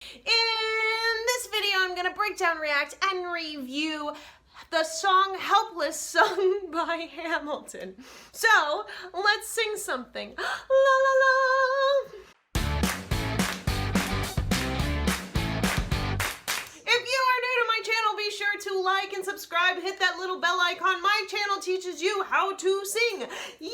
In this video, I'm going to break down, react, and review the song Helpless sung by Hamilton. So, let's sing something. La la la! If you are new to my channel, be sure to like and subscribe. Hit that little bell icon. My channel teaches you how to sing. Yay!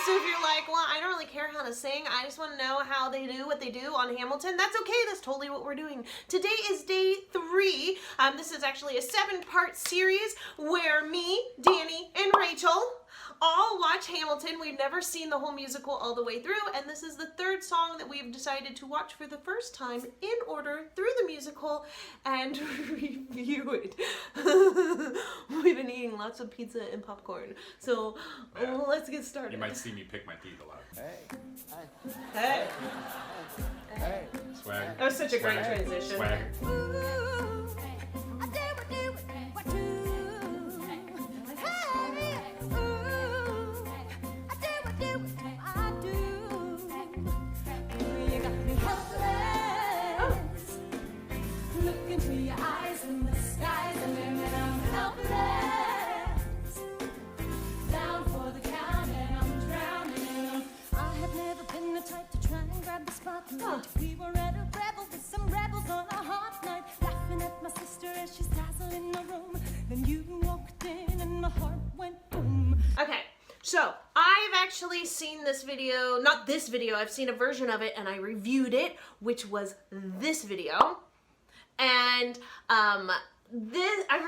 So if you're like, well, I don't really care how to sing, I just want to know how they do what they do on Hamilton, that's okay. That's totally what we're doing. Today is day 3. This is actually a 7-part series where me, Danny, and Rachel all watch Hamilton. We've never seen the whole musical all the way through, and this is the 3rd song that we've decided to watch for the first time in order through the musical and review it. We've been eating lots of pizza and popcorn, so let's get started. You might see me pick my teeth a lot. Hey. Hey. Swag. That was such a great transition. Swag. We were at a revel with some rebels on a hot night, laughing at my sister as she's dazzling the room. Then you walked in and my heart went boom. Okay, so I've actually seen this video, not this video, I've seen a version of it and I reviewed it, which was this video. And I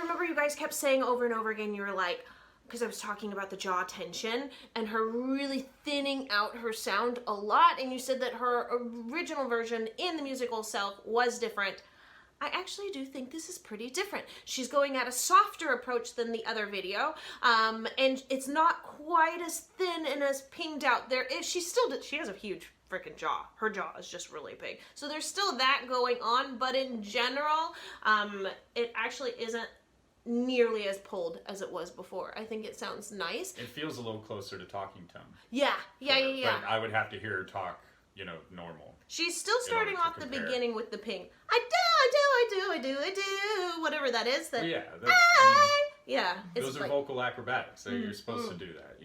remember you guys kept saying over and over again, you were like, because I was talking about the jaw tension and her really thinning out her sound a lot, and you said that her original version in the musical itself was different. I actually do think this is pretty different. She's going at a softer approach than the other video, and it's not quite as thin and as pinged out. She has a huge freaking jaw. Her jaw is just really big. So there's still that going on, but in general, it actually isn't nearly as pulled as it was before. I think it sounds nice. It feels a little closer to talking tone. Yeah. But I would have to hear her talk, normal. She's still starting off the beginning with the ping. I do, whatever that is. That yeah, those are vocal acrobatics. So you're supposed to do that,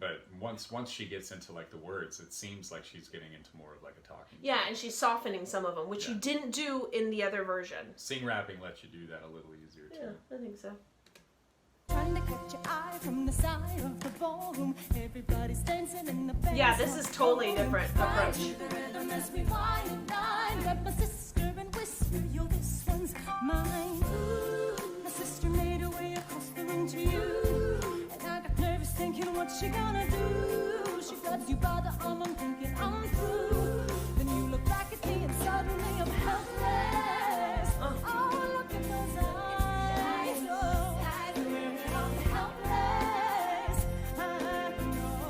but once she gets into like the words, it seems like she's getting into more of like a talking. Yeah, and she's softening some of them, which you didn't do in the other version. Sing rapping lets you do that a little easier too. Yeah, I think so. Trying to catch your eye from the side of the ballroom. Everybody's dancing in the face. Yeah, this is totally different approach. Grab my sister and whisper, yo, this one's mine. My sister made her way across the room to you, and I got nervous thinking, what's she gonna do? She grabs you by the arm, I'm thinking I'm through. Then you look back at me and suddenly I'm helpless. Oh, look at those eyes. Oh, I'm helpless. I know.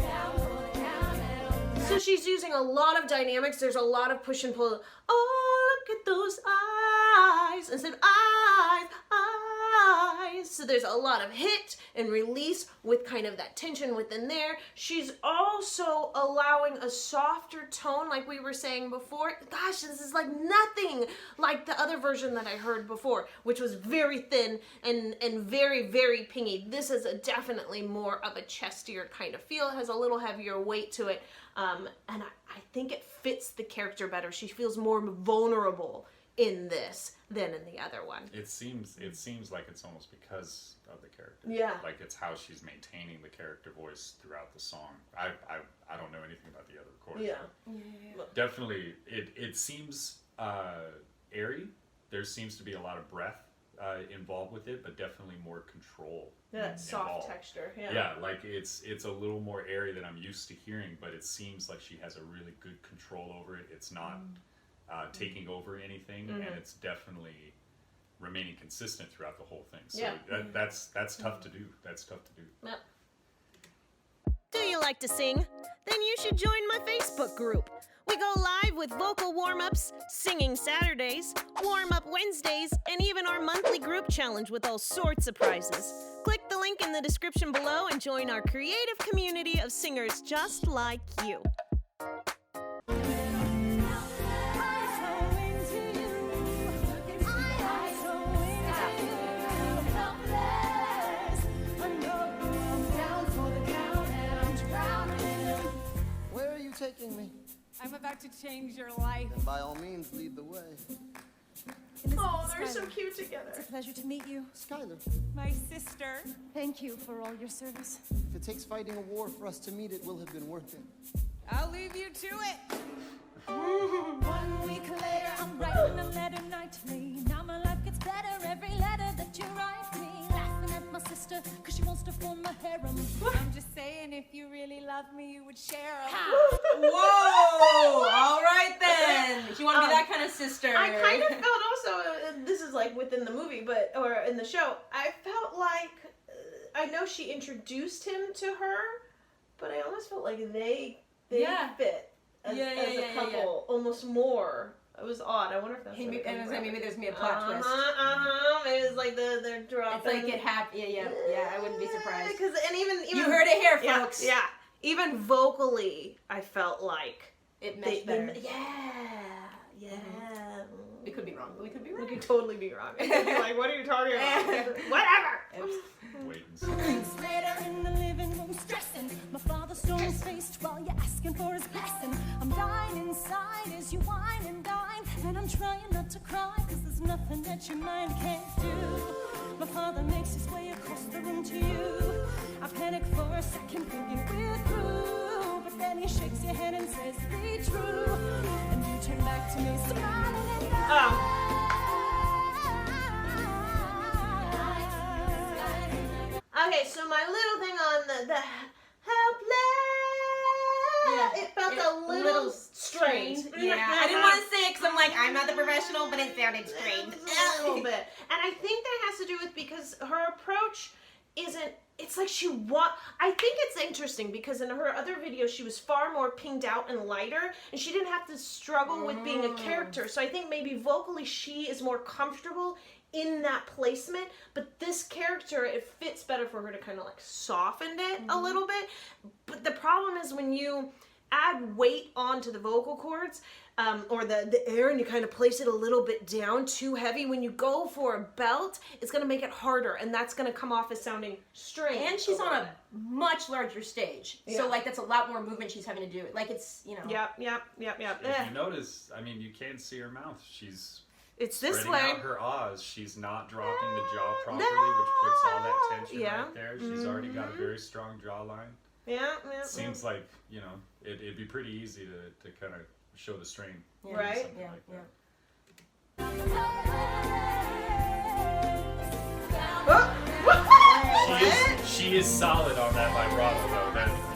So she's using a lot of dynamics. There's a lot of push and pull. Oh, look at those eyes. Instead of eyes. So there's a lot of hit and release with kind of that tension within there. She's also allowing a softer tone, like we were saying before. Gosh, this is like nothing like the other version that I heard before, which was very thin and very, very pingy. This is definitely more of a chestier kind of feel. It has a little heavier weight to it. And I think it fits the character better. She feels more vulnerable in this than in the other one. It seems like it's almost because of the character. Yeah. Like it's how she's maintaining the character voice throughout the song. I don't know anything about the other recording. Yeah. Definitely, it seems airy. There seems to be a lot of breath involved with it, but definitely more control. Yeah, that soft texture. Yeah, like it's a little more airy than I'm used to hearing, but it seems like she has a really good control over it. It's not taking over anything, and it's definitely remaining consistent throughout the whole thing. So that's tough to do. That's tough to do. Yep. Do you like to sing? Then you should join my Facebook group. We go live with vocal warm-ups, singing Saturdays, warm-up Wednesdays, and even our monthly group challenge with all sorts of prizes. Click the link in the description below and join our creative community of singers just like you. I'm so into to change your life. Then by all means, lead the way. Oh, they're so cute together. It's a pleasure to meet you. Skylar, My sister. Thank you for all your service. if it takes fighting a war for us to meet, it will have been worth it. I'll leave you to it. 1 week later, I'm writing a letter nightly. Now my life gets better every letter that you write me. Laughing at my sister, cause she wants to form a harem. I'm just saying, if you really love me, you would share them. Whoa! All right then. You want to be that kind of sister? I kind of felt also, this is like within the movie, or in the show, I felt like, I know she introduced him to her, but I almost felt like they Yeah. fit as a couple almost more. It was odd. I wonder if that's Maybe gonna come maybe back. there's me a plot twist. Maybe it's like they're dropping. It's like it happened. Yeah. I wouldn't be surprised. Because even You heard it here, yeah, folks. Yeah. Even vocally, I felt like It meshed better. yeah. We could be wrong. We could be We right. could totally be wrong. It could be like, what are you talking about? Whatever. Oops. Wait and see. Weeks later in the living room stressing. My father stone-faced while you're asking for his blessing. I'm dying inside as you whine and dine. And I'm trying not to cry, cause there's nothing that your mind can't do. My father makes his way across the room to you. I panic for a second thinking we're through. But then he shakes your hand and says, be true. And you turn back to me smiling and Okay, so my little thing on the helpless. Yeah, It felt it- a little strained. Yeah, I didn't want to say it because I'm like, I'm not the professional, but it sounded strained. A little bit. And I think that has to do with because her approach isn't, it's like I think it's interesting because in her other videos she was far more pinged out and lighter and she didn't have to struggle with being a character. So I think maybe vocally she is more comfortable in that placement, but this character, it fits better for her to kind of like soften it a little bit. But the problem is when you add weight onto the vocal cords, or the air, and you kind of place it a little bit down too heavy, when you go for a belt, it's going to make it harder, and that's going to come off as sounding strange. And she's on a much larger stage, Yeah. so like that's a lot more movement she's having to do. Like it's Yep. If you notice, I mean, you can't see her mouth. She's It's this spreading way. out her Oz. She's not dropping the jaw properly, which puts all that tension Yeah. right there. She's already got a very strong jawline. Yeah. Seems like, it'd be pretty easy to kind of show the strain. Yeah. Right. Something Yeah, like yeah. that. She is solid on that vibrato though.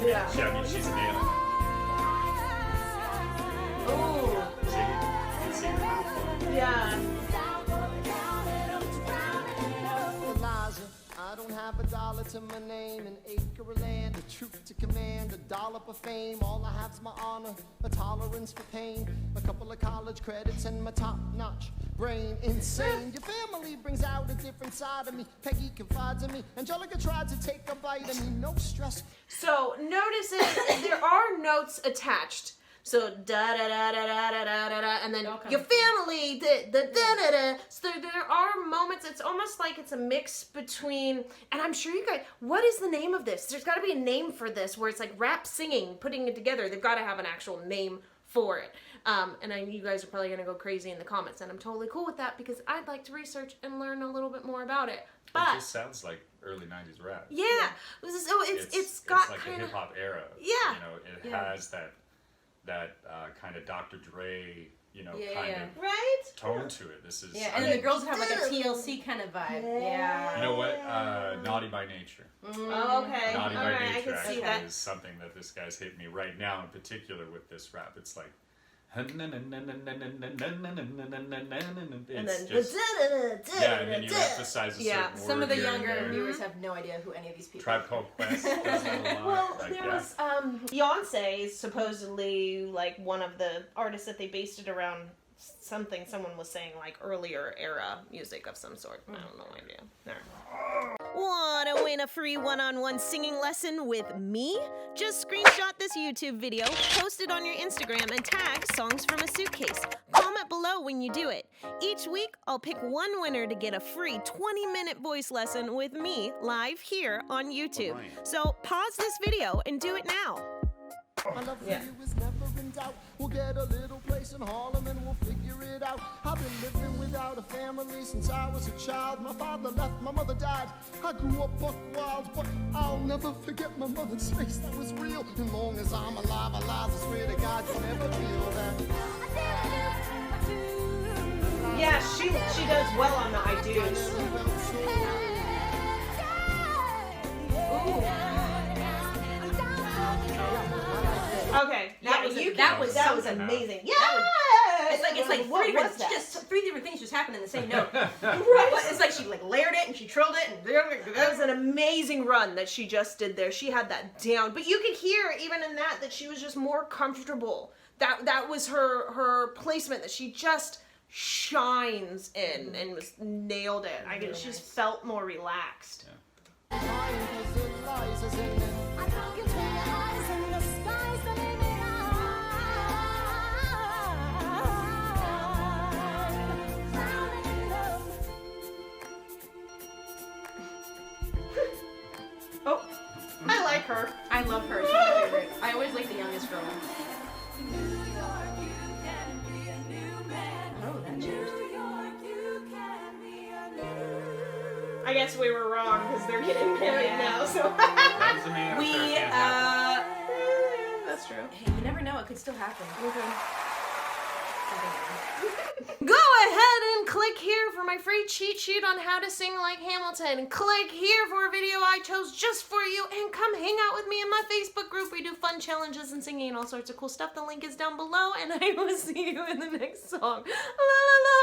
Yeah. I mean, she's nailing Ooh. it. See? You can see her mouth. Yeah. Eliza, I don't have a dollar to my name, an acre of land, a troop to command, a dollop of fame. All I have's my honor, a tolerance for pain, a couple of college credits, and my top-notch brain. Insane. Your family brings out a different side of me. Peggy confides in me. Angelica tried to take a bite of me. No stress. So notice it, there are notes attached. So da da da da da da da da da, and then Okay. your family da da da da da. So there are moments. It's almost like it's a mix between. And I'm sure you guys. What is the name of this? There's got to be a name for this, where it's like rap singing, putting it together. They've got to have an actual name for it. And I know you guys are probably gonna go crazy in the comments, and I'm totally cool with that because I'd like to research and learn a little bit more about it. It But just sounds like early 90s rap. yeah, so it's got like kind the of. hip hop era. Yeah. It has that kind of Dr. Dre, Yeah, kind yeah. of Right? tone to it. This is Yeah, and then the girls have like a TLC kind of vibe. Yeah. You know what? Naughty by Nature. Oh, okay. Naughty All by right, I Nature can see actually that. is something that this guy's hitting me right now in particular with this rap. It's like it's And then just, yeah, and then you emphasize a Yeah. certain word Some of the here and younger there. viewers have no idea who any of these people Tribe Called Quest does that a lot. Well, like there that. was Beyonce is supposedly like one of the artists that they based it around something someone was saying like earlier era music of some sort. I don't know idea. No. Want to win a free one-on-one singing lesson with me? Just screenshot this YouTube video, post it on your Instagram, and tag Songs from a Suitcase. Comment below when you do it. Each week, I'll pick one winner to get a free 20-minute voice lesson with me live here on YouTube. So pause this video and do it now. My love for you is never in doubt. We'll get a little place in Harlem and we'll figure it out. I've been living without a family since I was a child. My father left, my mother died. I grew up buck wild, but I'll never forget my mother's face. That was real. As long as I'm alive, I swear to God you'll never feel that. Yeah, she does well on the I do's. Okay, That was amazing. Yeah, It's like what three was different, that? just three different things just happened in the same note. It's like she like layered it and she trilled it and That was an amazing run that she just did there. She had that down, but you could hear even in that she was just more comfortable. That was her placement that she just shines in and was nailed it. I guess she just felt more relaxed. Oh, I like her. I love her. She's my favorite. I always like the youngest girl. Oh, that changed. I guess we were wrong because they're getting married now. So That was the main We affair, can't happen. that's true. Hey, you never know. It could still happen. Go ahead and click here for my free cheat sheet on how to sing like Hamilton. Click here for a video I chose just for you, and come hang out with me in my Facebook group. We do fun challenges and singing and all sorts of cool stuff. The link is down below, and I will see you in the next song. La la la.